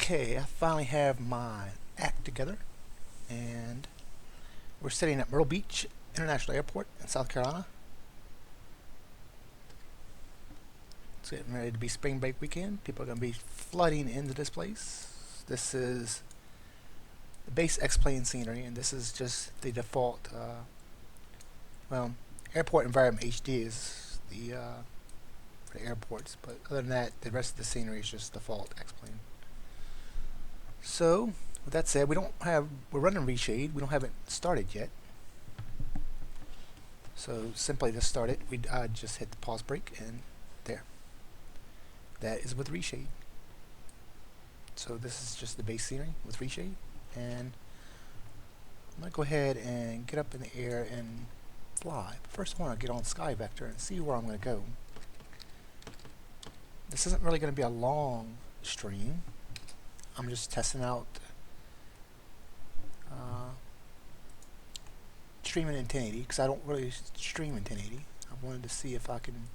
Okay, I finally have my act together, and we're sitting at Myrtle Beach International Airport in South Carolina. It's getting ready to be spring break weekend. People are going to be flooding into this place. This is the base X-plane scenery, and this is just the default, airport environment HD is the for the airports, but other than that, the rest of the scenery is just default X-plane. So, with that said, we're running Reshade. We don't have it started yet. So simply to start it, we just hit the pause break, and there. That is with Reshade. So this is just the base scenery with Reshade, and I'm gonna go ahead and get up in the air and fly. But first, I want to get on Sky Vector and see where I'm going to go. This isn't really going to be a long stream. I'm just testing out streaming in 1080 because I don't really stream in 1080. I wanted to see if I can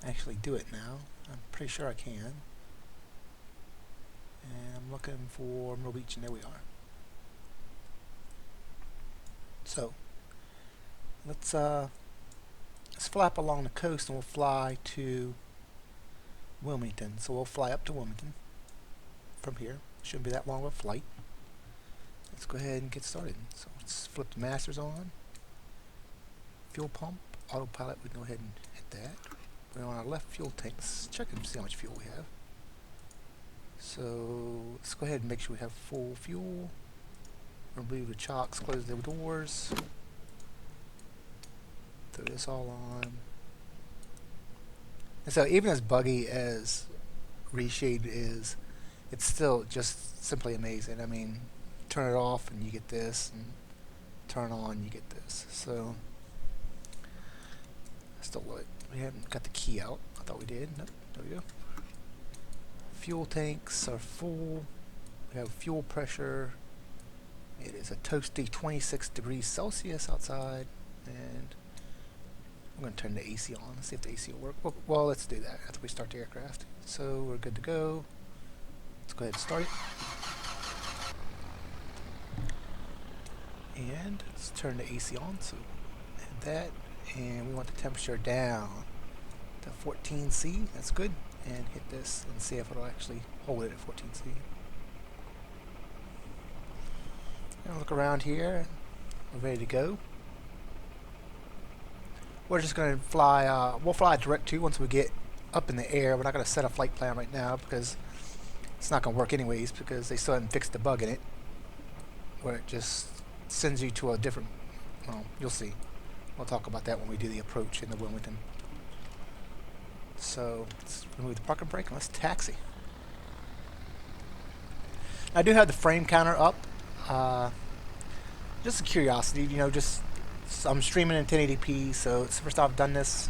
actually do it now. I'm pretty sure I can. And I'm looking for Myrtle Beach, and there we are. So let's flap along the coast, and we'll fly to Wilmington. So we'll fly up to Wilmington from here. Shouldn't be that long of a flight. Let's go ahead and get started. So let's flip the masters on. Fuel pump, autopilot, we can go ahead and hit that. We're on our left fuel tank. Let's check and see how much fuel we have. So let's go ahead and make sure we have full fuel. Remove the chocks, close the doors. Throw this all on. And so even as buggy as Reshade is, it's still just simply amazing. I mean, turn it off and you get this, and turn it on, you get this. So I still love it. We haven't got the key out. I thought we did. Nope. There we go. Fuel tanks are full. We have fuel pressure. It is a toasty 26 degrees Celsius outside, and I'm going to turn the AC on. Let's see if the AC will work. Well, let's do that after we start the aircraft. So we're good to go. Let's go ahead and start it. And let's turn the AC on. So hit that, and we want the temperature down to 14°C. That's good. And hit this and see if it'll actually hold it at 14°C. And look around here. We're ready to go. We're just going to fly. We'll fly direct to once we get up in the air. We're not going to set a flight plan right now because it's not going to work anyways, because they still haven't fixed the bug in it where it just sends you to a different. Well, you'll see. We'll talk about that when we do the approach in the Wilmington. So let's remove the parking brake and let's taxi. I do have the frame counter up. Just a curiosity, you know, I'm streaming in 1080p, so it's the first time I've done this.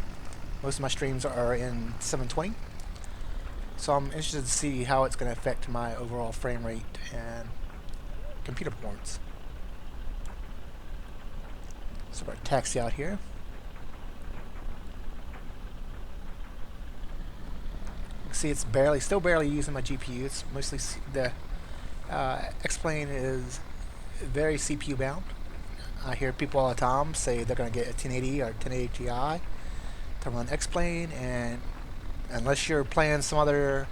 Most of my streams are in 720. So I'm interested to see how it's going to affect my overall frame rate and computer performance. So we're going to taxi out here. You can see it's still barely using my GPU. It's mostly the X-plane is very CPU bound. I hear people all the time say they're going to get a 1080 or 1080 Ti to run X-plane, and unless you're playing some other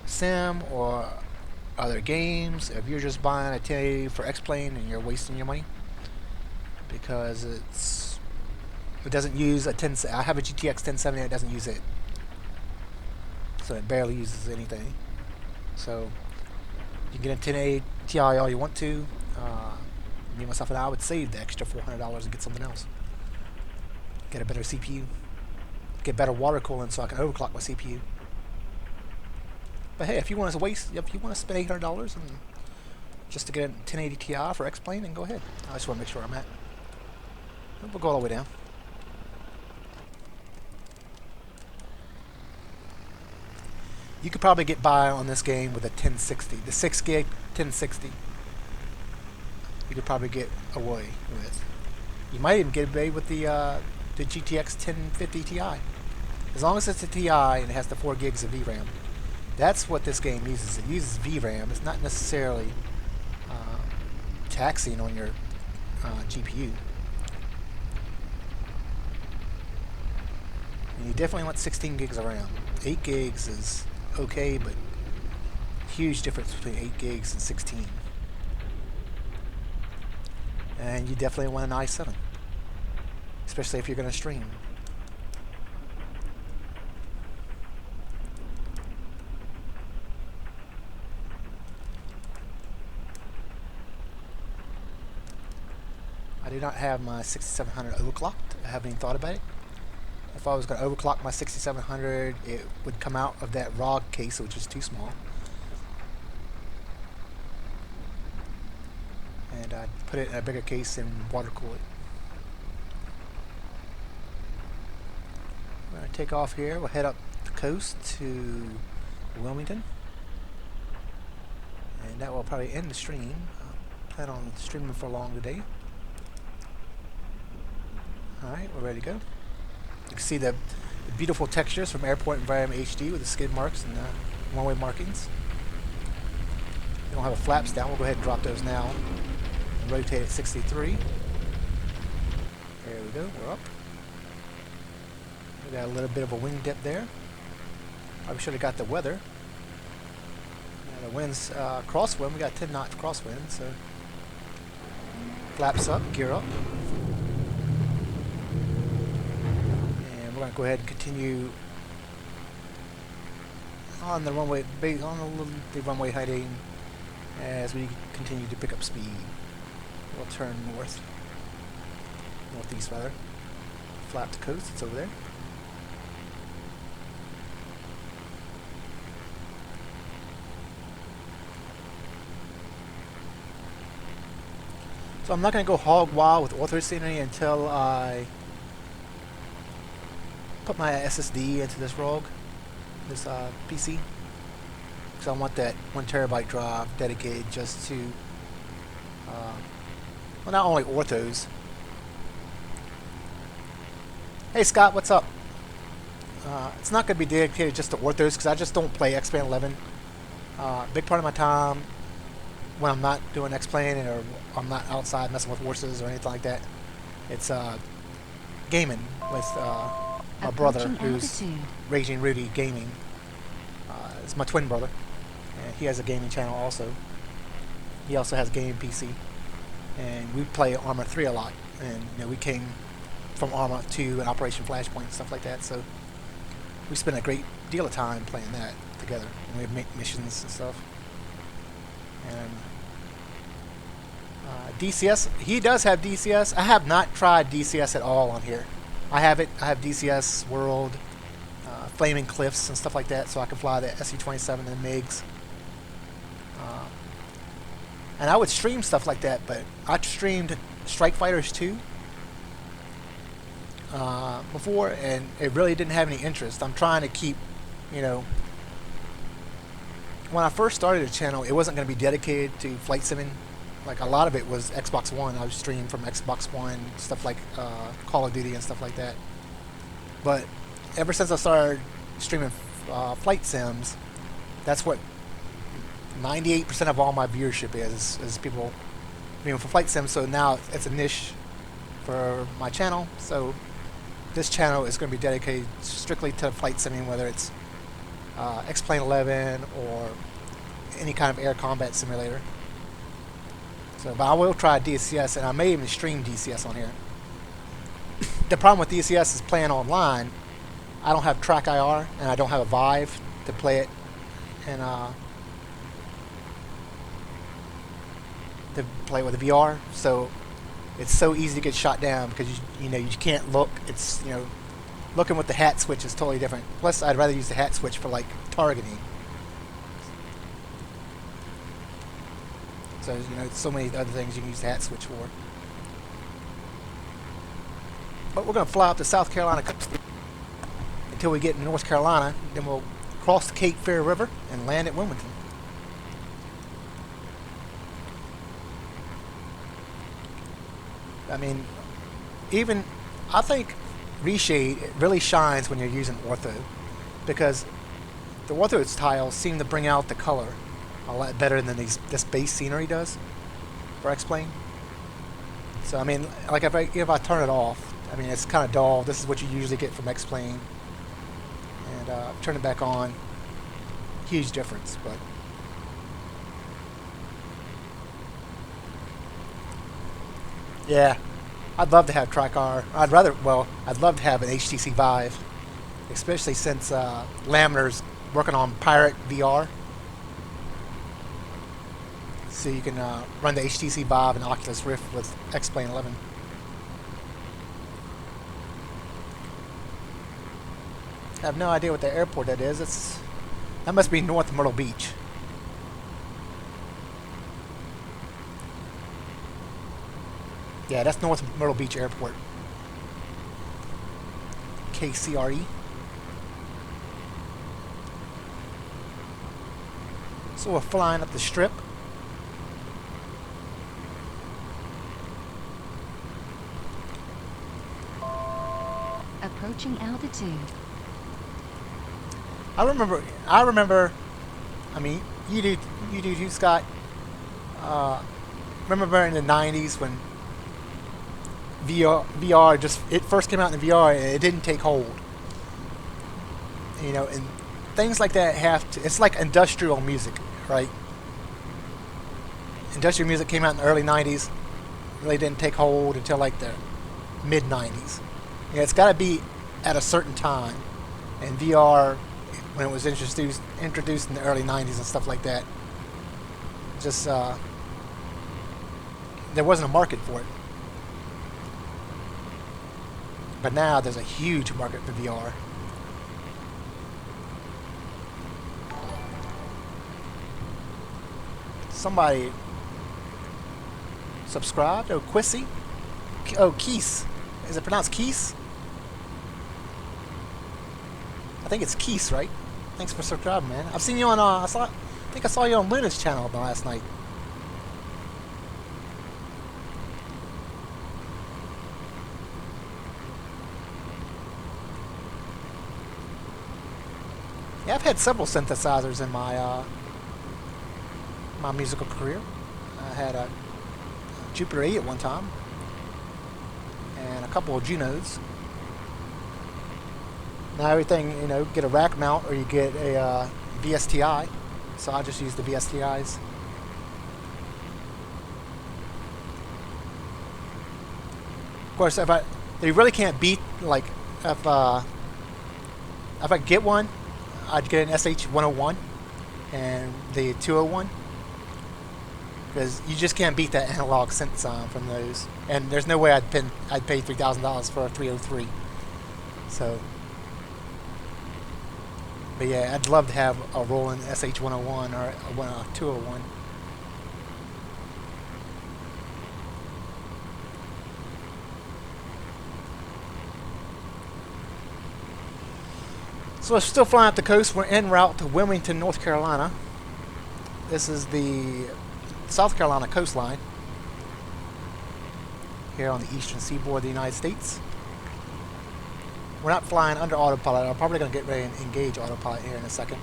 sim or other games, if you're just buying a 1080 for X-plane, and you're wasting your money, because it doesn't use a 10. I have a GTX 1070. It doesn't use it, so it barely uses anything. So you can get a 1080 Ti all you want to. Me, myself, and I would save the extra $400 and get something else. Get a better CPU. Get better water cooling so I can overclock my CPU. But hey, if you want to spend $800 and just to get a 1080 Ti for X-plane, then go ahead. I just want to make sure I'm at. We'll go all the way down. You could probably get by on this game with a 1060, the 6 gig 1060. You could probably get away with. You might even get away with the GTX 1050 Ti. As long as it's a Ti and it has the 4 gigs of VRAM, That's what this game uses. It uses VRAM. It's not necessarily taxing on your GPU. And you definitely want 16 gigs of RAM. 8 gigs is okay, but huge difference between 8 gigs and 16. And you definitely want an i7, especially if you're going to stream. I do not have my 6700 overclocked. I haven't even thought about it. If I was going to overclock my 6700, it would come out of that ROG case, which is too small. And I'd put it in a bigger case and water cool it. We're going to take off here. We'll head up the coast to Wilmington. And that will probably end the stream. I plan on streaming for long today. Alright, we're ready to go. You can see the beautiful textures from Airport Environment HD with the skid marks and one-way markings. We don't have a flaps down. We'll go ahead and drop those now. And rotate at 63. There we go. We're up. We got a little bit of a wing dip there. Probably should have got the weather. The wind's crosswind. We got 10 knots crosswind, so flaps up, gear up. And we're going to go ahead and continue on the runway, the runway heading as we continue to pick up speed. We'll turn northeast rather. Flap the coast, it's over there. So I'm not going to go hog wild with ortho scenery until I put my SSD into this ROG, this PC. Because I want that 1 terabyte drive dedicated just to, well, not only orthos. Hey Scott, what's up? It's not going to be dedicated just to orthos because I just don't play X-Plane 11. Big part of my time when I'm not doing X-Plane or I'm not outside messing with horses or anything like that, it's gaming with my brother, who's Raging Rudy Gaming. It's my twin brother, and he has a gaming channel also. He also has a gaming PC, and we play Arma 3 a lot. And you know, we came from Arma 2 and Operation Flashpoint and stuff like that, so we spend a great deal of time playing that together. And we have missions and stuff. And DCS, he does have DCS. I have not tried DCS at all on here. I have it. I have DCS World, Flaming Cliffs and stuff like that, so I can fly the SE-27 and MiGs. And I would stream stuff like that, but I streamed Strike Fighters 2 before, and it really didn't have any interest. I'm trying to keep, you know, when I first started the channel, it wasn't going to be dedicated to flight simming. Like a lot of it was Xbox One. I would stream from Xbox One, stuff like Call of Duty and stuff like that. But ever since I started streaming flight sims, that's what 98% of all my viewership is people, you know, for flight sims. So now it's a niche for my channel. So this channel is going to be dedicated strictly to flight simming, whether it's X-Plane 11 or any kind of air combat simulator. So, but I will try DCS, and I may even stream DCS on here. The problem with DCS is playing online. I don't have Track IR, and I don't have a Vive to play it, and to play with a VR. So it's so easy to get shot down because you know you can't look. It's, you know, looking with the hat switch is totally different. Plus, I'd rather use the hat switch for like targeting. So, you know, so many other things you can use the hat switch for. But we're going to fly up to South Carolina until we get in North Carolina. Then we'll cross the Cape Fear River and land at Wilmington. I mean, I think Reshade really shines when you're using ortho, because the Ortho's tiles seem to bring out the color a lot better than this base scenery does for X-Plane. So I mean, like if I turn it off, I mean it's kind of dull. This is what you usually get from X-Plane, and turn it back on. Huge difference, but yeah, I'd love to have Tricar. I'd love to have an HTC Vive, especially since Laminer's working on Pirate VR. So you can run the HTC Vive and Oculus Rift with X-Plane 11. I have no idea what the airport that is. That must be North Myrtle Beach. Yeah, that's North Myrtle Beach Airport. KCRE. So we're flying up the strip. Approaching altitude. I remember. I mean, you do too, Scott. Remember in the '90s when VR it first came out in VR and it didn't take hold. You know, and things like that have to. It's like industrial music, right? Industrial music came out in the early '90s. Really didn't take hold until like the mid '90s. Yeah, it's got to be at a certain time, and VR, when it was introduced in the early '90s and stuff like that, just there wasn't a market for it. But now there's a huge market for VR. Somebody subscribed. Oh, Quissy. Oh, Keese. Is it pronounced Keese? I think it's Keese, right? Thanks for subscribing, man. I've seen you on. I think I saw you on Luna's channel last night. Yeah, I've had several synthesizers in my my musical career. I had a Jupiter 8 at one time, and a couple of Junos. Now everything, you know, get a rack mount or you get a VSTI. So I just use the VSTIs. Of course, you really can't beat, like, if I get one, I'd get an SH101 and the 201, because you just can't beat that analog synth sound from those. And there's no way I'd pay $3,000 for a 303. So, but yeah, I'd love to have a Roland SH101 or a 201. So we're still flying up the coast. We're en route to Wilmington, North Carolina. This is the South Carolina coastline here on the eastern seaboard of the United States. We're not flying under autopilot. I'm probably going to get ready and engage autopilot here in a second.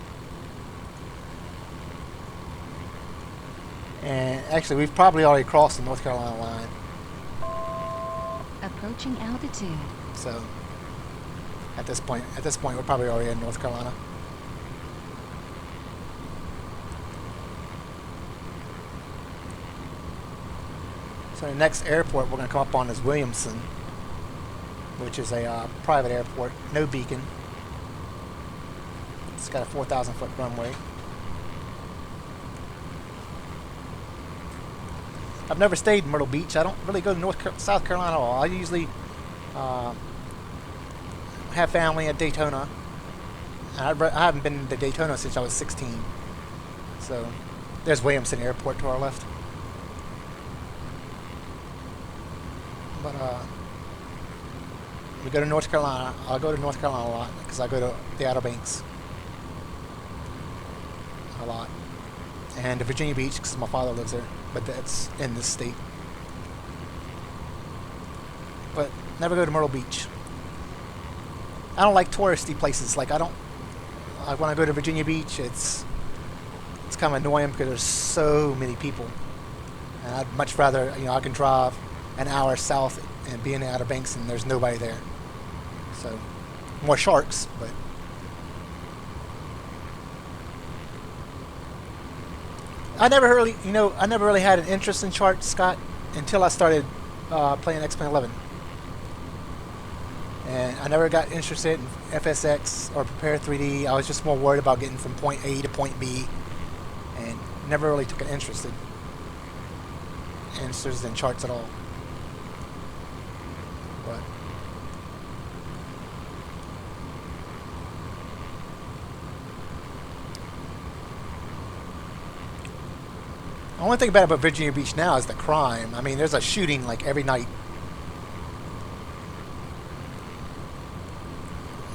And actually, we've probably already crossed the North Carolina line. Approaching altitude. So at this point, we're probably already in North Carolina. So the next airport we're going to come up on is Williamson, which is a private airport, no beacon. It's got a 4,000-foot runway. I've never stayed in Myrtle Beach. I don't really go to South Carolina at all. I usually have family at Daytona. I haven't been to Daytona since I was 16. So there's Williamson Airport to our left. But we go to North Carolina. I'll go to North Carolina a lot because I go to the Outer Banks a lot, and to Virginia Beach because my father lives there. But that's in this state. But never go to Myrtle Beach. I don't like touristy places. Like I Like when I go to Virginia Beach, it's kind of annoying because there's so many people, and I'd much rather, you know, I can drive an hour south and be in the Outer Banks and there's nobody there. So more sharks, but I never really, you know, I never really had an interest in sharks, Scott, until I started playing X-Men 11. And I never got interested in FSX or Prepare 3D. I was just more worried about getting from point A to point B, and never really took an interest in charts at all. But the only thing bad about Virginia Beach now is the crime. I mean, there's a shooting like every night.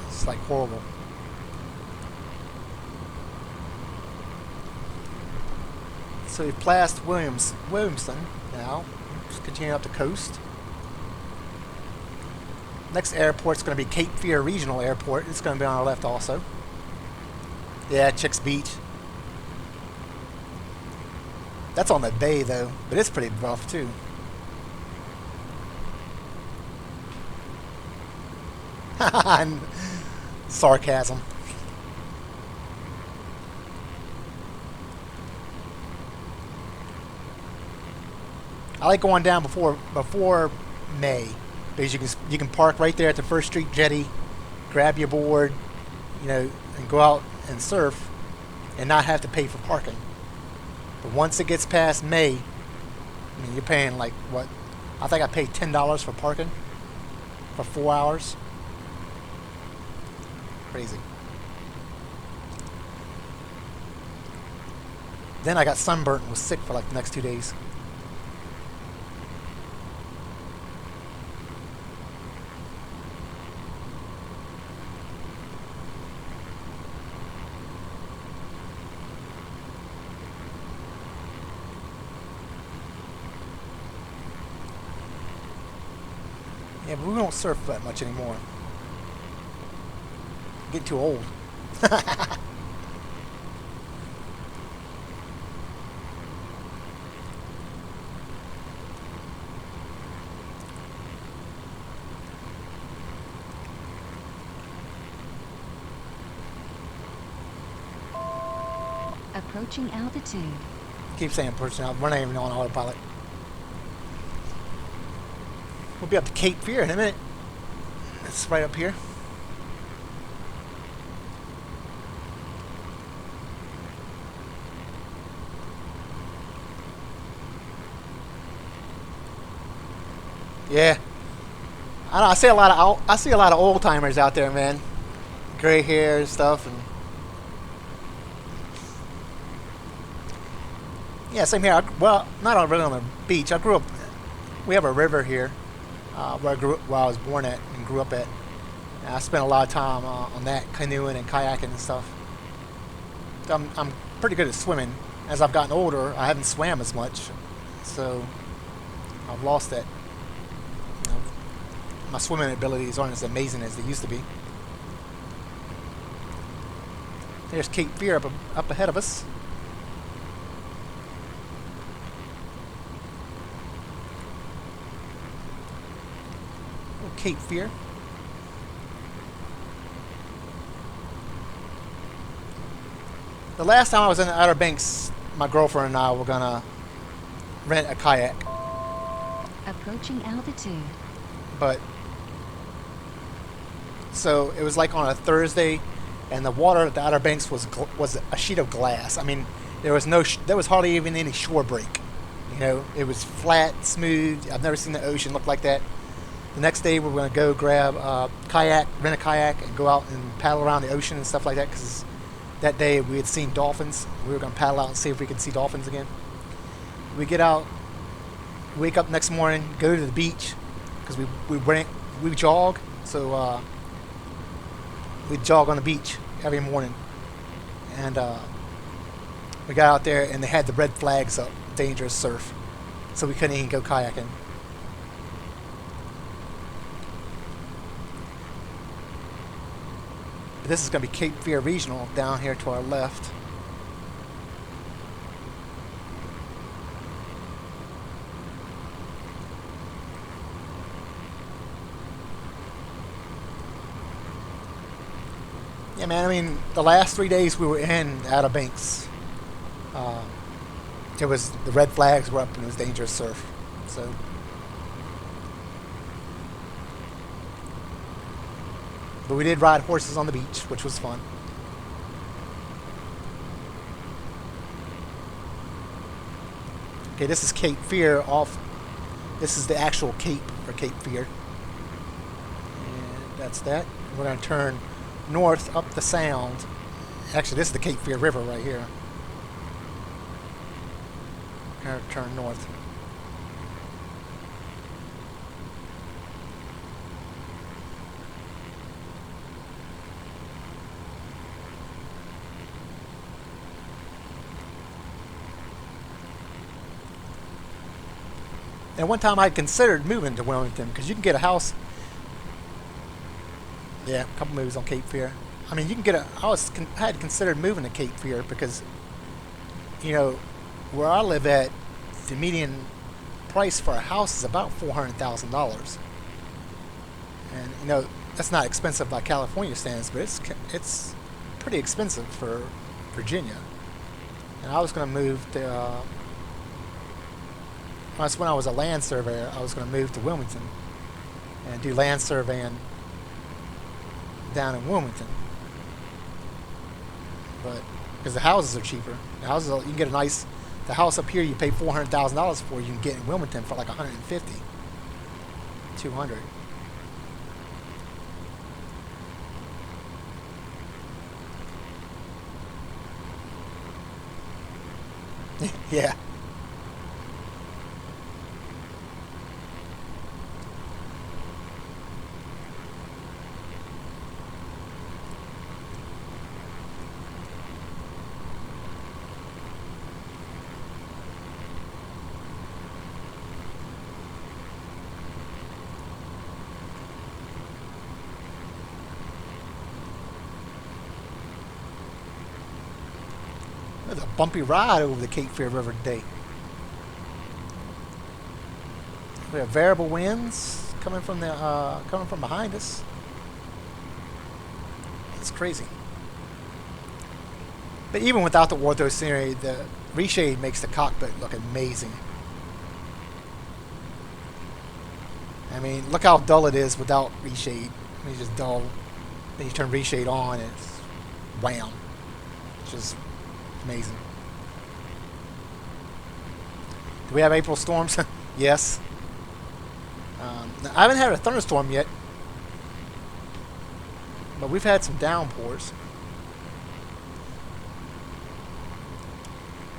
It's like horrible. So we've passed Williamson now. Just continue up the coast. Next airport's going to be Cape Fear Regional Airport. It's going to be on our left also. Yeah, Chicks Beach. That's on the bay though, but it's pretty rough too. Sarcasm. I like going down before May, because you can park right there at the First Street Jetty, grab your board, you know, and go out and surf, and not have to pay for parking. But once it gets past May, I mean, you're paying like what? I think I paid $10 for parking for 4 hours. Crazy. Then I got sunburnt and was sick for like the next 2 days. Yeah, but we don't surf that much anymore. Get too old. Approaching altitude. Keep saying approaching altitude. We're not even on autopilot. We'll be up to Cape Fear in a minute. It's right up here. Yeah, I know. I see a lot of old timers out there, man. Gray hair and stuff, and yeah, same here. Well, not really on the beach. I grew up. We have a river here. Where I was born at and grew up at. And I spent a lot of time on that, canoeing and kayaking and stuff. I'm pretty good at swimming. As I've gotten older, I haven't swam as much, so I've lost that. You know, my swimming abilities aren't as amazing as they used to be. There's Cape Fear up ahead of us. Cape Fear. The last time I was in the Outer Banks, my girlfriend and I were gonna rent a kayak. Approaching altitude. But so it was like on a Thursday, and the water at the Outer Banks was a sheet of glass. I mean, there was hardly even any shore break. You know, it was flat, smooth. I've never seen the ocean look like that. The next day we were going to go grab a kayak, rent a kayak, and go out and paddle around the ocean and stuff like that, because that day we had seen dolphins. We were going to paddle out and see if we could see dolphins again. We get out, wake up next morning, go to the beach, because we jog, so we jog on the beach every morning. And we got out there and they had the red flags up, dangerous surf, so we couldn't even go kayaking. But this is going to be Cape Fear Regional down here to our left. Yeah, man, I mean, the last 3 days we were in Outer Banks, it was, the red flags were up and it was dangerous surf. So, but we did ride horses on the beach, which was fun. Okay, this is Cape Fear off. This is the actual Cape for Cape Fear. And that's that. We're going to turn north up the Sound. Actually, this is the Cape Fear River right here. Going to turn north. And one time I considered moving to Wilmington because you can get a house. Yeah, a couple movies on Cape Fear. I mean, you can get a. I had considered moving to Cape Fear because, you know, where I live at, the median price for a house is about $400,000. And you know that's not expensive by California standards, but it's pretty expensive for Virginia. And I was going to move to. That's when I was a land surveyor. I was going to move to Wilmington and do land surveying down in Wilmington. But because the houses are cheaper, the houses you can get a nice. The house up here you pay $400,000 for, you can get in Wilmington for like 150, 200. Yeah. It was a bumpy ride over the Cape Fear River today. We have variable winds coming from behind us. It's crazy. But even without the ortho scenery, the Reshade makes the cockpit look amazing. I mean, look how dull it is without Reshade. I mean, it's just dull. Then you turn Reshade on, and it's wham. It's just amazing. Do we have April storms? Yes. I haven't had a thunderstorm yet, but we've had some downpours.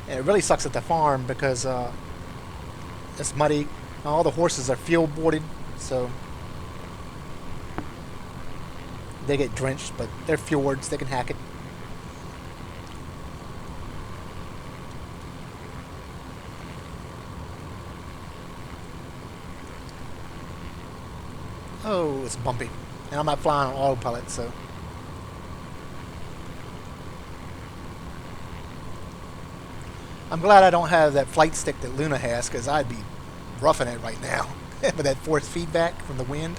And it really sucks at the farm because it's muddy. All the horses are field boarded, so they get drenched, but they're fjords, they can hack it. Oh, it's bumpy. And I'm not flying on autopilot, so. I'm glad I don't have that flight stick that Luna has, because I'd be roughing it right now with that force feedback from the wind.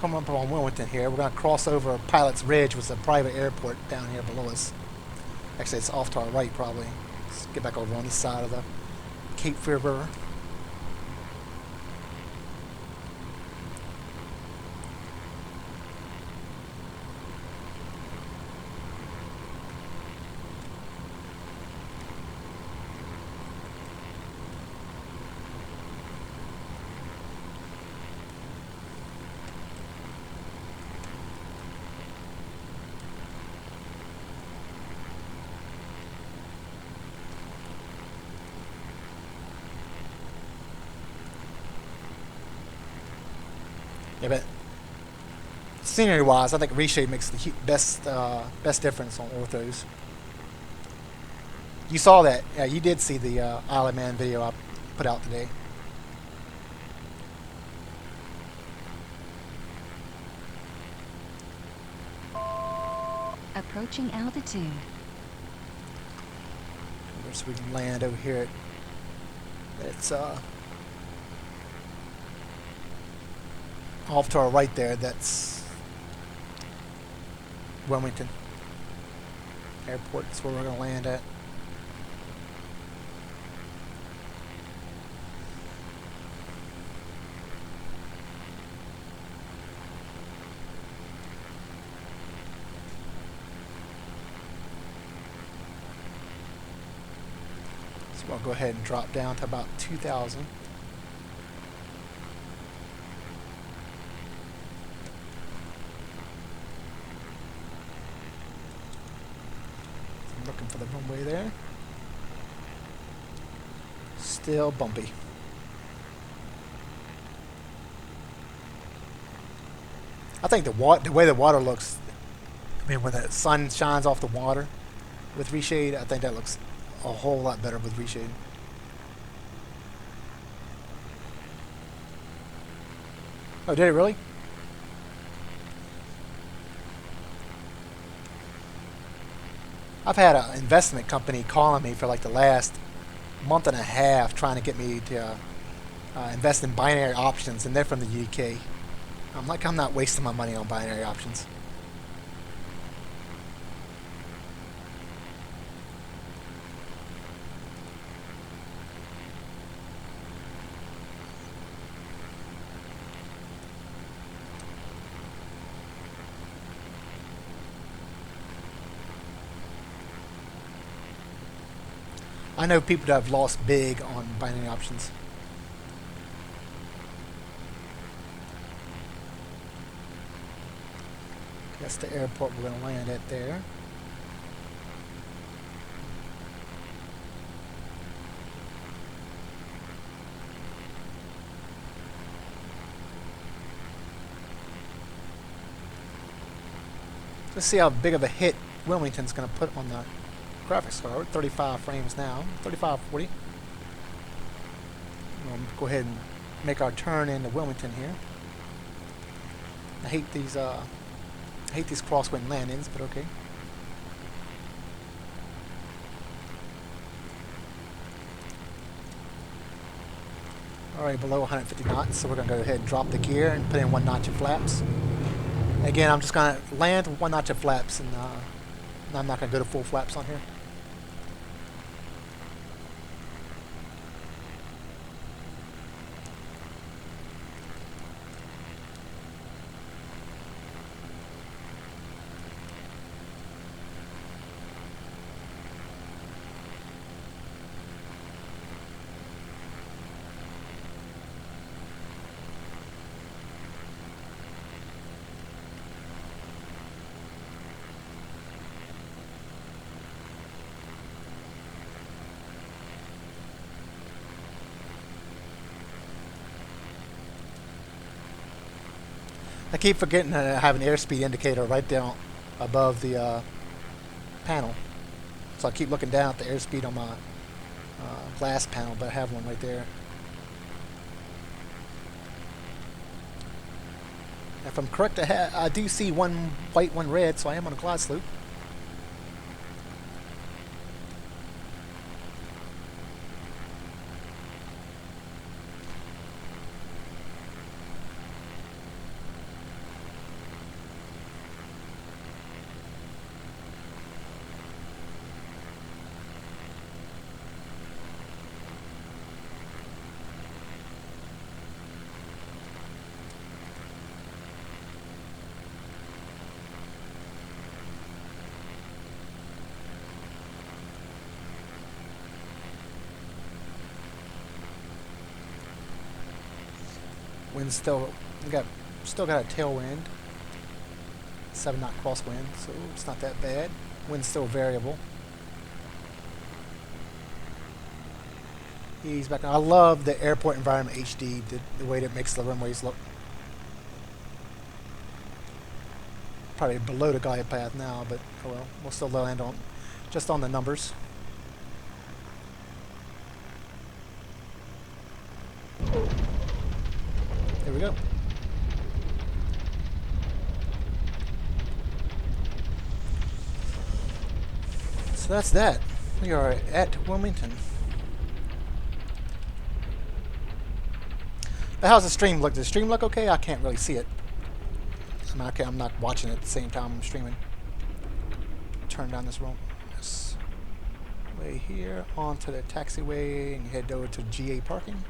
Coming up on Wilmington here, we're going to cross over Pilot's Ridge, which is a private airport down here below us. Actually, it's off to our right, probably. Let's get back over on this side of the Cape Fear River. Yeah, but scenery-wise, I think Reshade makes the best difference on orthos. You saw that. Yeah, you did see the Isle of Man video I put out today. Approaching altitude. So we can land over here. It's off to our right there. That's Wilmington Airport. That's where we're going to land at. So I'll go ahead and drop down to about 2,000. I'm looking for the runway there. Still bumpy. I think the way the water looks, I mean, when the sun shines off the water with Reshade, I think that looks a whole lot better with Reshade. Oh, did it really? I've had an investment company calling me for like the last month and a half trying to get me to invest in binary options, and they're from the UK. I'm like, I'm not wasting my money on binary options. I know people that have lost big on binary options. That's the airport we're going to land at there. Let's see how big of a hit Wilmington's going to put on the graphics card. 35 frames now, 35, 40. We'll go ahead and make our turn into Wilmington here. I hate these crosswind landings, but okay. Alright, below 150 knots, so we're going to go ahead and drop the gear and put in 1 notch of flaps. Again, I'm just going to land with 1 notch of flaps, and I'm not going to go to full flaps on here. I keep forgetting that I have an airspeed indicator right down above the panel. So I keep looking down at the airspeed on my glass panel, but I have one right there. If I'm correct, I do see 1 white, 1 red, so I am on a glide slope. Wind's still got a tailwind, 7 knot crosswind, so it's not that bad. Wind's still variable. Ease back. I love the airport environment HD, the way that it makes the runways look. probably below the glide path now, but oh well, we'll still land on just on the numbers. There we go. So that's that. We are at Wilmington. But how's the stream look? Does the stream look okay? I can't really see it. I'm not watching it at the same time I'm streaming. Turn down this way here onto the taxiway and head over to GA parking.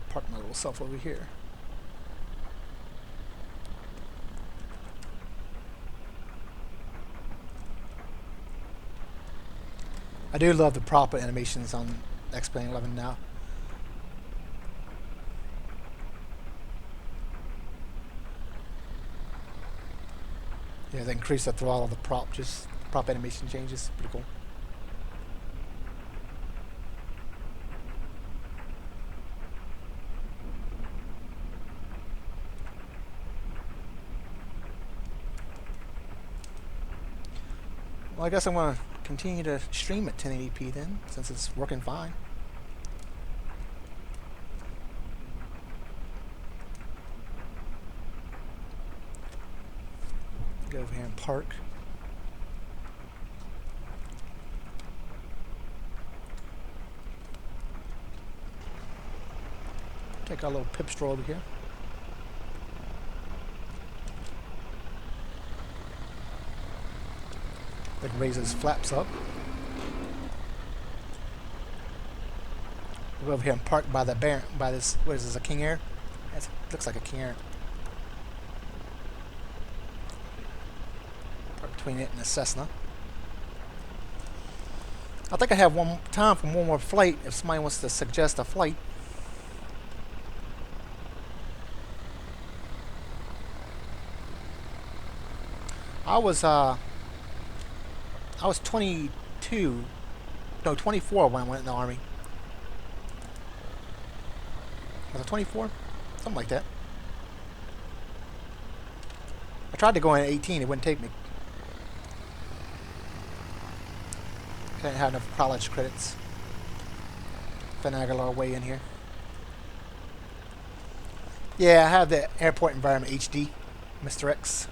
Park my little self over here. I do love the proper animations on X-Plane 11 now. Yeah, they increase the throttle of the prop, just prop animation changes. Pretty cool. Well, I guess I'm going to continue to stream at 1080p then, since it's working fine. Go over here and park. Take our little pip stroll over here. Like raise his flaps up. We'll go over here and park by the by this. What is this? A King Air? It looks like a King Air. Park between it and the Cessna. I think I have time for one more flight. If somebody wants to suggest a flight. I was 22, no 24 when I went in the Army. Was I 24? Something like that. I tried to go in at 18, it wouldn't take me. I didn't have enough college credits. Finagle our way in here. Yeah, I have the Airport Environment HD, Mr. X.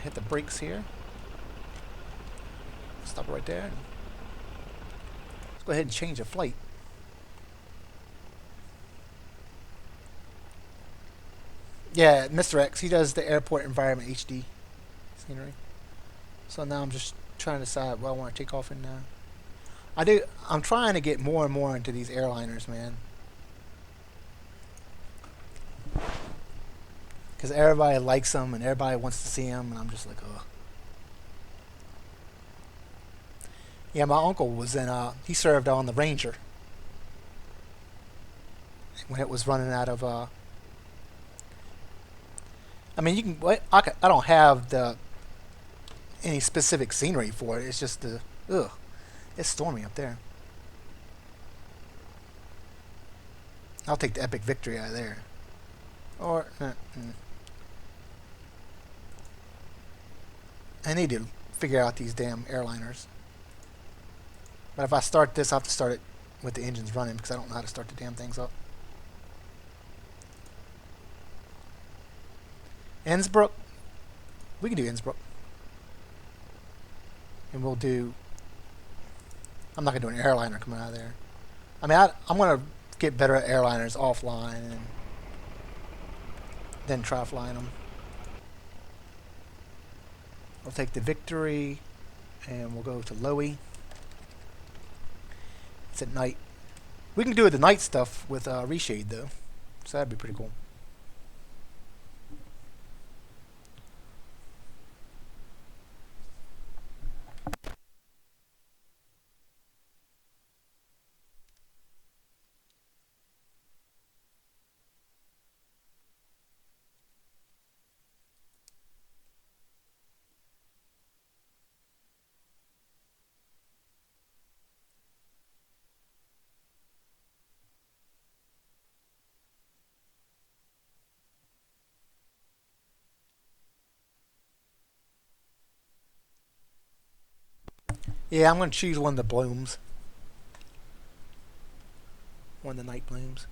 Hit the brakes here. Stop right there. Let's go ahead and change the flight. Yeah, Mr. X, he does the Airport Environment HD scenery. So now I'm just trying to decide what I want to take off in now. I'm trying to get more and more into these airliners, man. Because everybody likes them and everybody wants to see them, and I'm just like, oh. Yeah, my uncle was in, he served on the Ranger. When it was running out of, I mean, you can, I don't have any specific scenery for it. It's just it's stormy up there. I'll take the epic victory out of there. Or, I need to figure out these damn airliners. But if I start this, I have to start it with the engines running because I don't know how to start the damn things up. Innsbruck. We can do Innsbruck. And we'll do... I'm not going to do an airliner coming out of there. I mean, I'm going to get better at airliners offline and then try flying them. We'll take the Victory and we'll go to Lowy. It's at night. We can do the night stuff with Reshade though, so that'd be pretty cool. Yeah, I'm going to choose one of the blooms. One of the night blooms.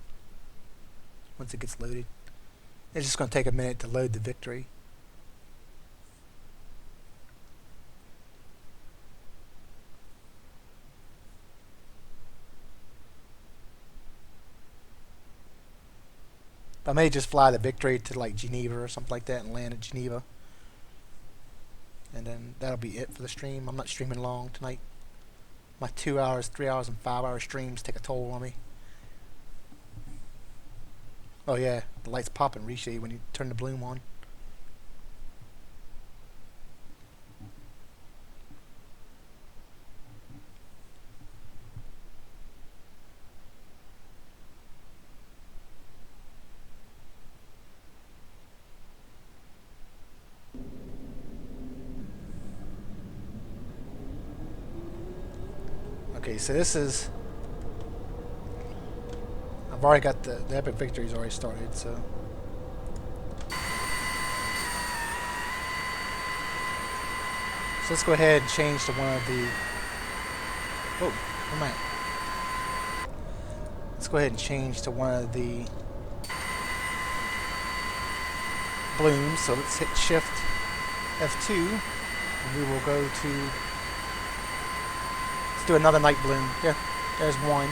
Once it gets loaded. It's just going to take a minute to load the victory. I may just fly the victory to like Geneva or something like that and land at Geneva. And then that'll be it for the stream. I'm not streaming long tonight. My 2 hours, 3 hours, and 5 hour streams take a toll on me. Oh yeah, the lights pop in Reshade when you turn the bloom on. Okay, so this is... I've already got the epic victories already started, so... So let's go ahead and change to one of the... Oh, where am I at? Let's go ahead and change to one of the blooms. So let's hit Shift F2, and we will go to... Let's do another night bloom. Yeah, there's one.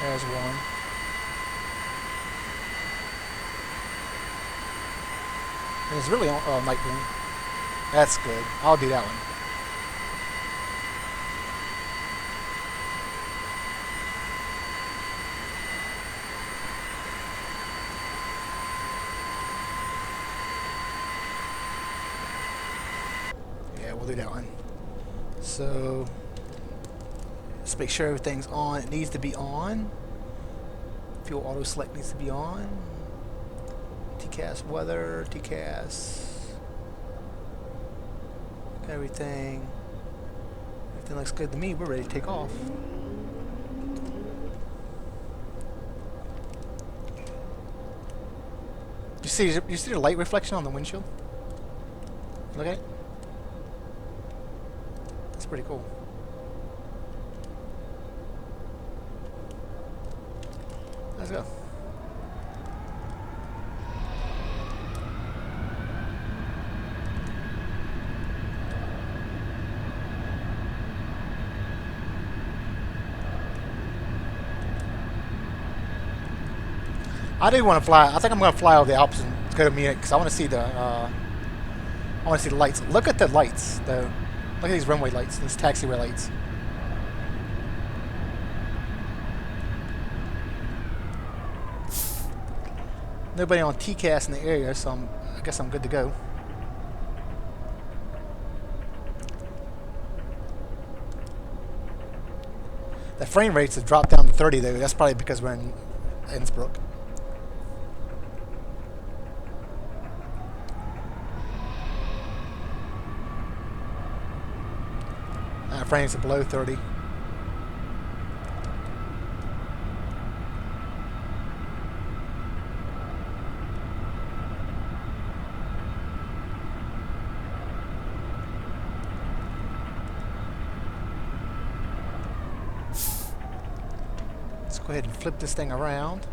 There's one. And it's really night bloom. That's good. I'll do that one. Yeah, we'll do that one. So let's make sure everything's on. It needs to be on. Fuel auto select needs to be on. TCAS weather, TCAS. Everything looks good to me. We're ready to take off. You see the light reflection on the windshield? Look at it. That's pretty cool. Let's go. I do want to fly. I think I'm going to fly over the Alps and go to Munich because I want to see the. I want to see the lights. Look at the lights, though. Look at these runway lights. These taxiway lights. Nobody on TCAS in the area, so I guess I'm good to go. The frame rates have dropped down to 30 though. That's probably because we're in Innsbruck. Frames are below 30. Let's go ahead and flip this thing around.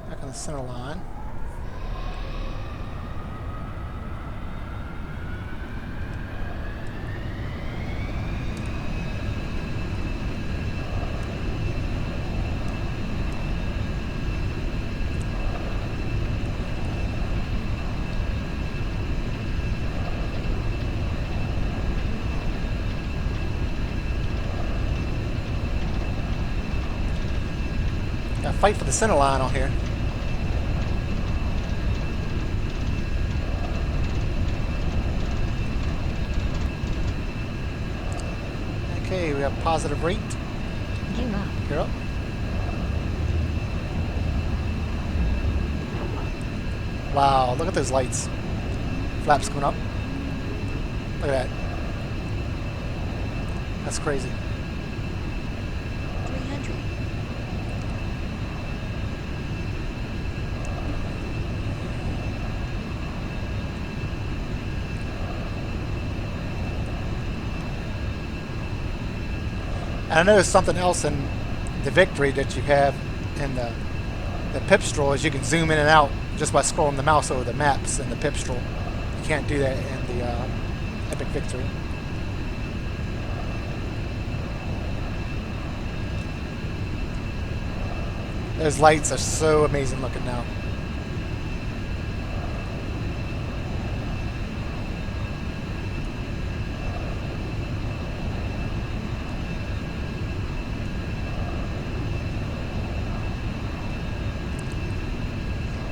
Back on the center line. Gotta fight for the center line on here. Okay, we have positive rate. Gear up. Gear up. Wow, look at those lights. Flaps coming up. Look at that. That's crazy. 300. And I noticed something else in the Victory that you have in the Pipstrel is you can zoom in and out just by scrolling the mouse over the maps in the Pipstrel. You can't do that in the Epic Victory. Those lights are so amazing looking now.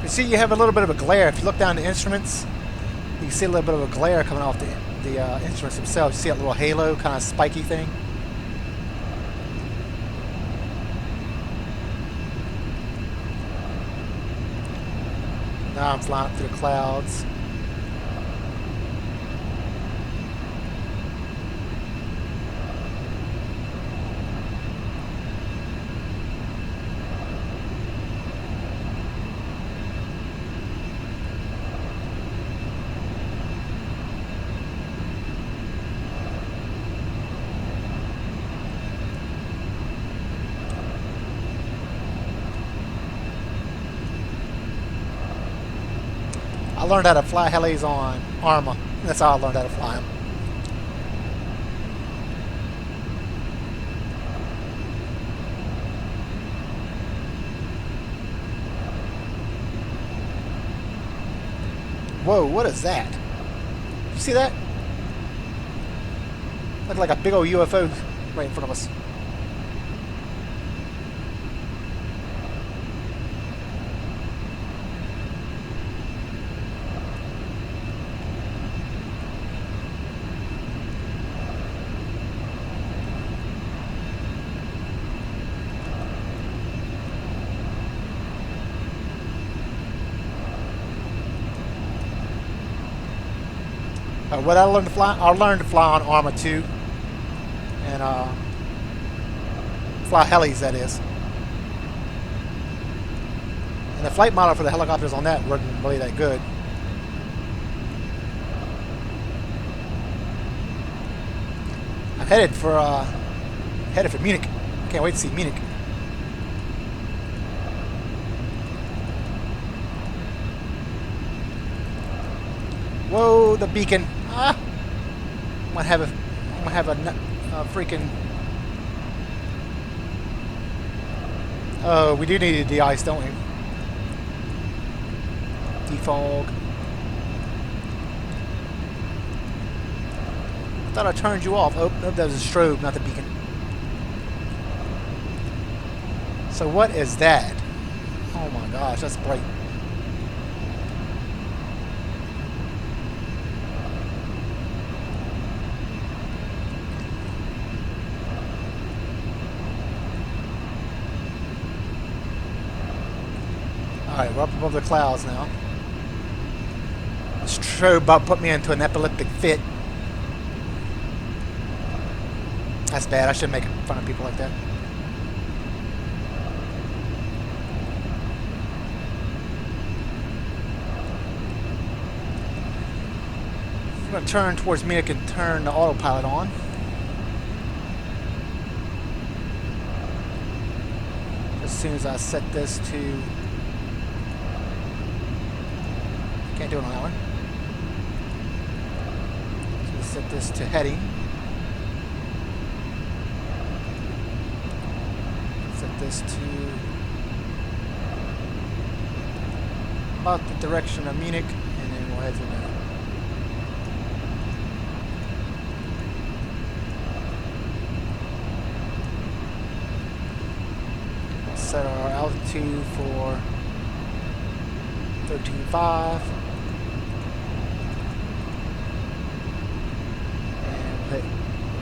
You see, you have a little bit of a glare. If you look down the instruments, you can see a little bit of a glare coming off the instruments themselves. You see that little halo kind of spiky thing? Now I'm flying through the clouds. I learned how to fly helis on Arma. That's how I learned how to fly them. Whoa, what is that? You see that? Looked like a big old UFO right in front of us. What I learned to fly, I learned to fly on Arma 2 and fly helis, that is. And the flight model for the helicopters on that wasn't really that good. I'm headed for Munich. Can't wait to see Munich. Whoa, the beacon! Ah, I'm gonna have a freaking. Oh, we do need to de-ice, don't we? Defog. I thought I turned you off. Oh, no, that was a strobe, not the beacon. So what is that? Oh my gosh, that's bright. Alright, we're up above the clouds now. This strobe about put me into an epileptic fit. That's bad. I shouldn't make fun of people like that. I'm going to turn towards Munich and turn the autopilot on. As soon as I set this to... Can't do it on that one. So let's set this to heading. Set this to about the direction of Munich, and then we'll head to there. We'll set our altitude for 13.5.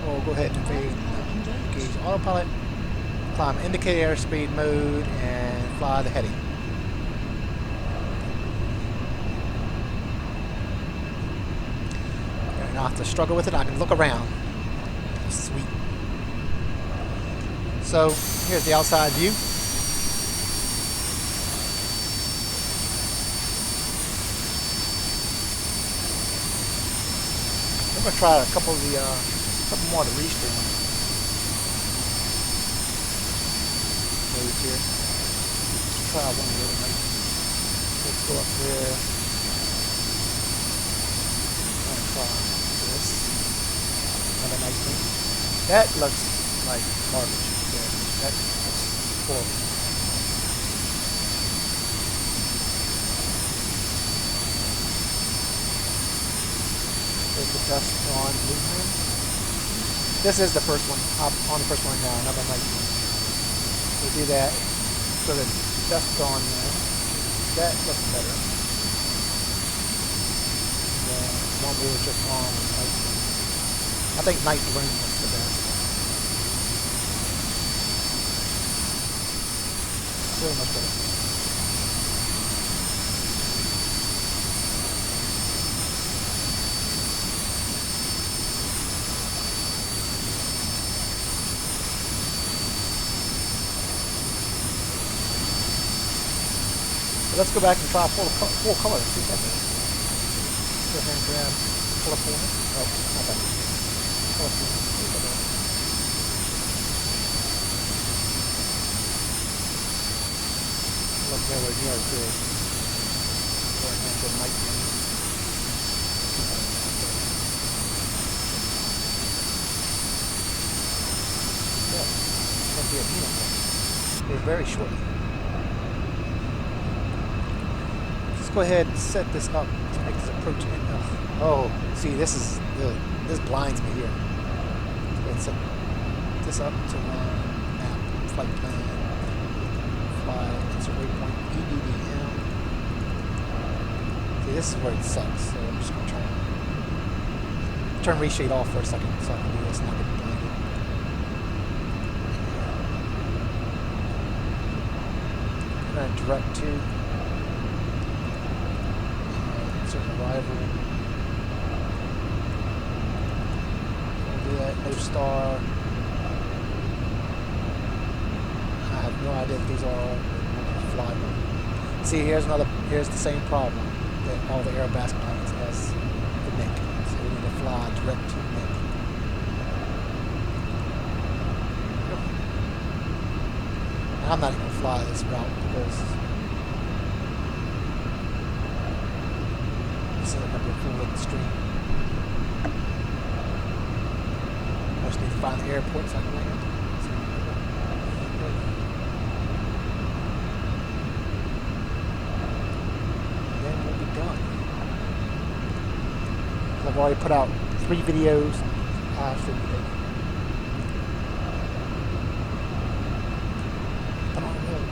We'll go ahead and engage autopilot, climb indicated airspeed mode, and fly the heading. I don't have to struggle with it. I can look around. Sweet. So here's the outside view. I'm gonna try a couple of the. Couple more to restream. here. Let's try one of the other night. Let's go up there. I'm gonna try this. Another night thing. That looks like garbage. Yeah, that looks horrible. There's the dust on movement. This is the first one. I'm on the first one now. Another night thing. We'll do that. So the dust on there. That looks better. The one we were just on was night bloom. I think night bloom looks the best. So much better. Let's go back and try full color and see what that does. Go ahead and grab color point. Oh, not that. Color point. See what that does. Look nowhere near as good. Go ahead and get night green. Yeah, it's going to be a uniform. They're very short. Go ahead and set this up to make this approach in. Oh, see, this blinds me here. Go ahead and set this up to map, flight plan, fly, insert waypoint, EDDM. See, this is where it sucks, so I'm just going to turn Reshade off for a second so I can do this and not get blinded. I'm going to direct to arrival. We'll do that. No star. I have no idea what these are. Fly them. See, here's the same problem that all the Airbus planes has the Nick. So we need to fly direct to Nick. I'm not even going to fly this route because so I'm going to fool with the stream. I just need to find the airport so I can land. And then we'll be done. I've already put out 3 videos. I should be done. Come on, really.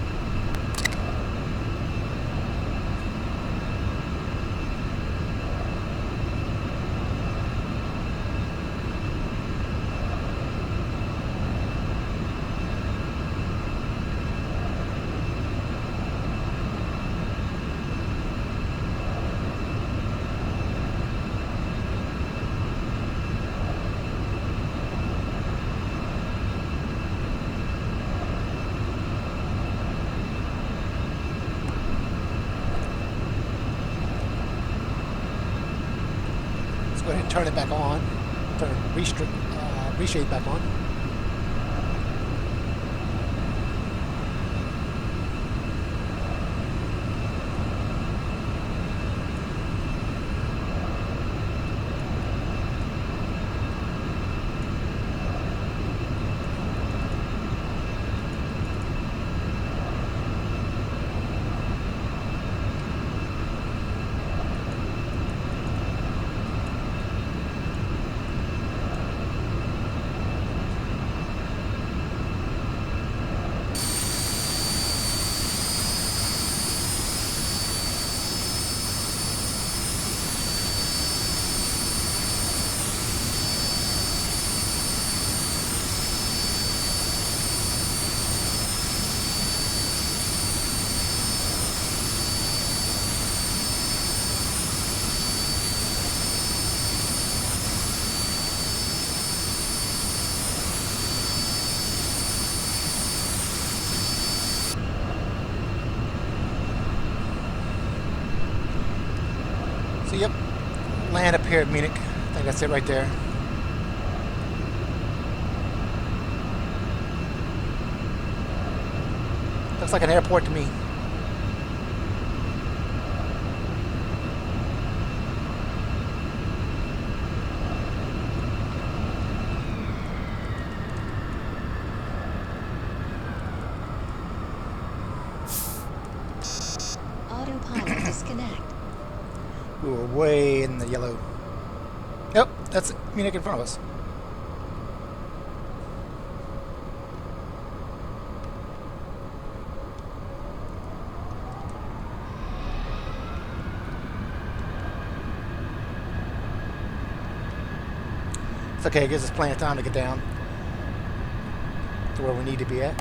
Go ahead and turn it back on. Turn Reshade back on. So yep, land up here at Munich. I think that's it right there. Looks like an airport to me. Autopilot disconnect. We were way in the yellow. Yep, that's Munich in front of us. It's okay, it gives us plenty of time to get down to where we need to be at.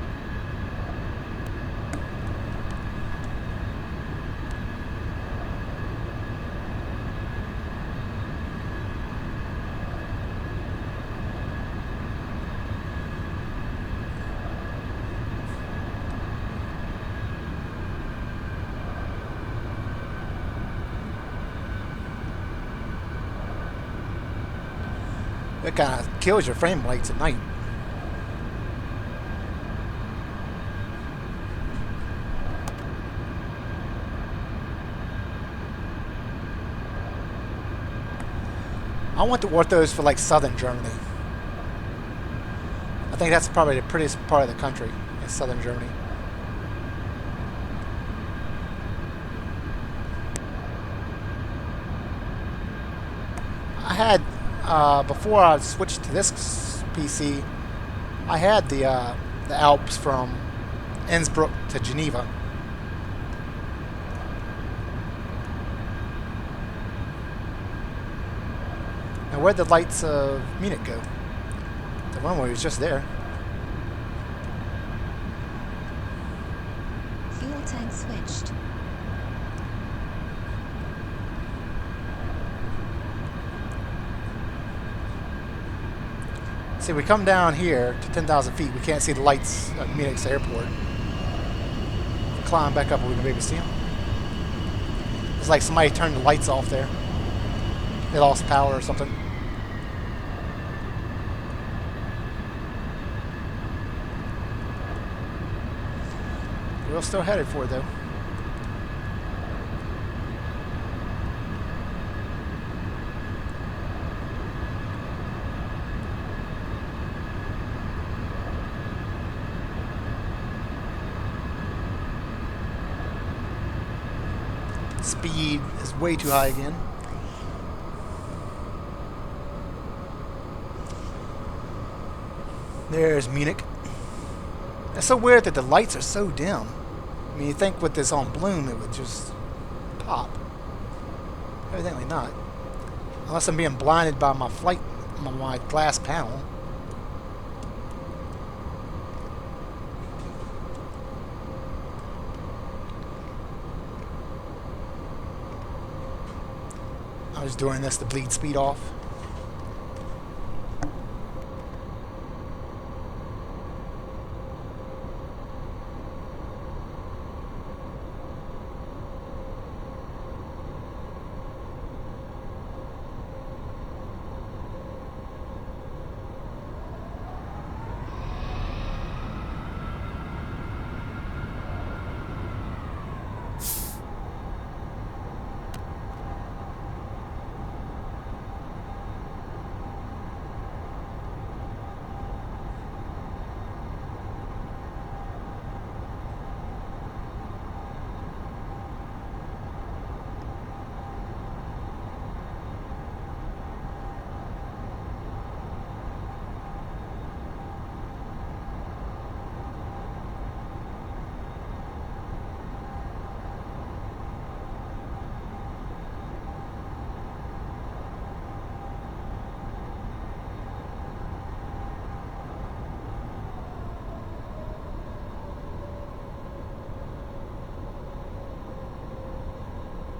It kind of kills your frame rates at night. I want the orthos for like southern Germany. I think that's probably the prettiest part of the country, is southern Germany. I had before I switched to this PC, I had the Alps from Innsbruck to Geneva. Now where'd the lights of Munich go? The runway was just there. Fuel tank switched. See, we come down here to 10,000 feet. We can't see the lights at Munich's airport. Climb back up, we can maybe see them. It's like somebody turned the lights off there. They lost power or something. We're still headed for it, though. Speed is way too high again. There's Munich. It's so weird that the lights are so dim. I mean, you think with this on bloom it would just pop. Evidently not. Unless I'm being blinded by my my glass panel. I was doing this to bleed speed off.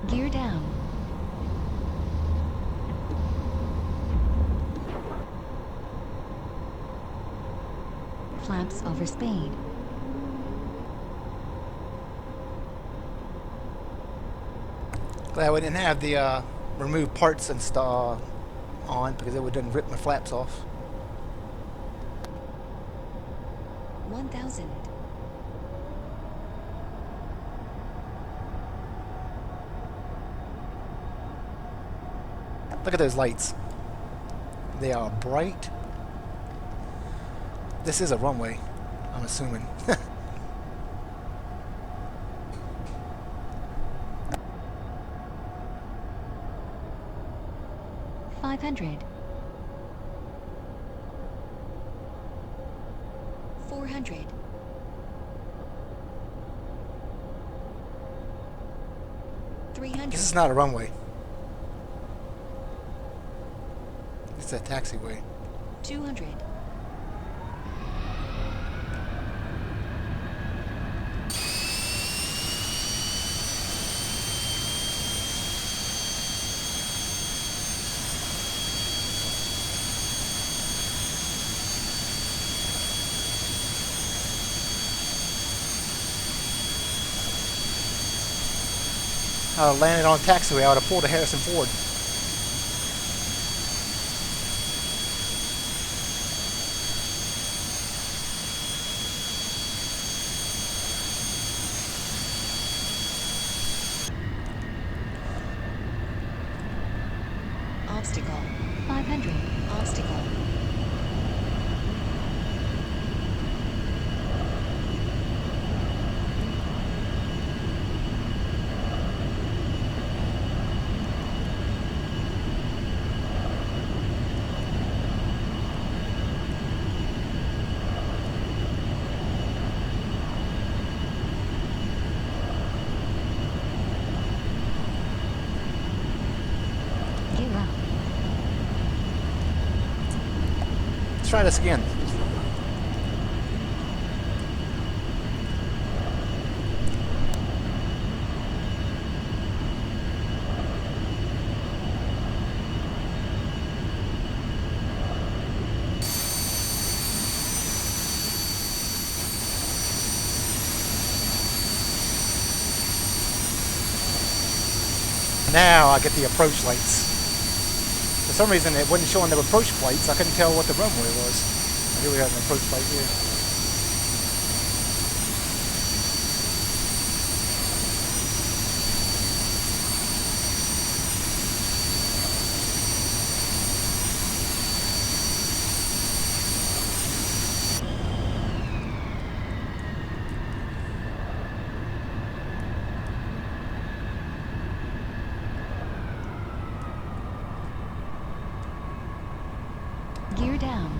Gear down. Flaps over speed. Glad we didn't have the remove parts and stuff on, because it would have ripped my flaps off. 1000. Look at those lights. They are bright. This is a runway, I'm assuming. 500. 400. 300. This is not a runway. It's a taxiway. 200. I landed on a taxiway. I would have pulled a Harrison Ford. Obstacle. 500. Obstacle. Gear up. Let's try this again. Now I get the approach lights. For some reason it wasn't showing the approach lights. I couldn't tell what the runway was. Here we have an approach light here. Gear down.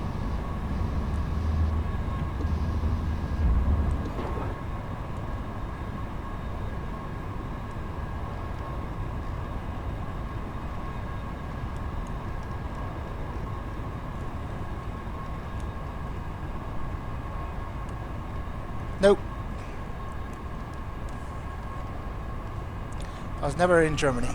Nope. I was never in Germany.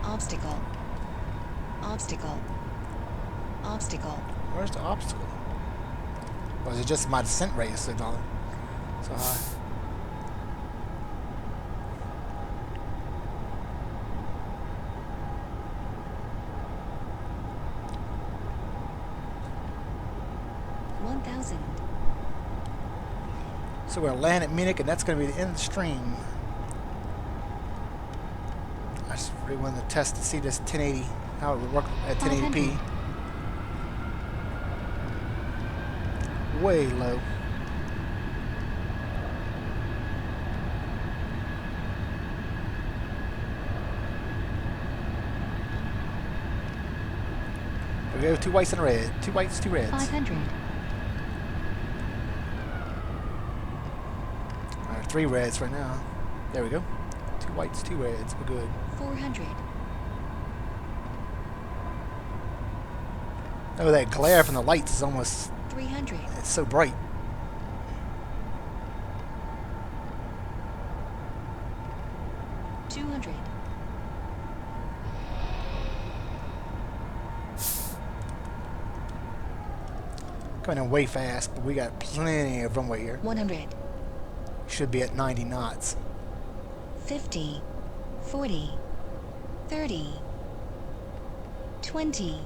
Obstacle. Obstacle. Obstacle. Where's the obstacle? Or is it just my descent rate is so high? So high. So we're gonna land at Munich, and that's gonna be the end of the stream. I just really wanted to test to see this 1080, how it would work at 1080p. Way low. There we go, 2 whites and a red. 2 whites, 2 reds. 500. Alright, 3 reds right now. There we go. 2 whites, 2 reds. We're good. 400. Oh, that glare from the lights is almost... 300. It's so bright. Coming in way fast, but we got plenty of runway here. 100. should be at 90 knots. 50, 40, 30, 20,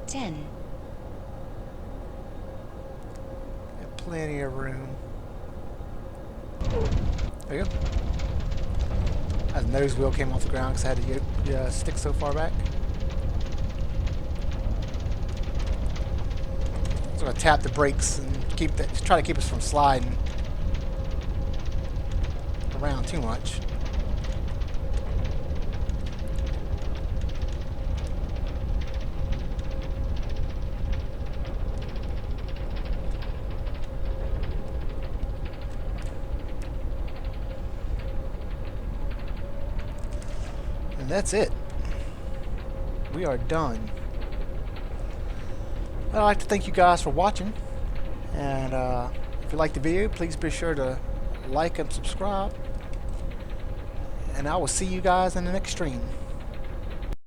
10. Got plenty of room. There you go. That nose wheel came off the ground because I had to get stick so far back. So I'm gonna tap the brakes and try to keep us from sliding around too much. And that's it. We are done. I'd like to thank you guys for watching, and if you liked the video, please be sure to like and subscribe, and I will see you guys in the next stream.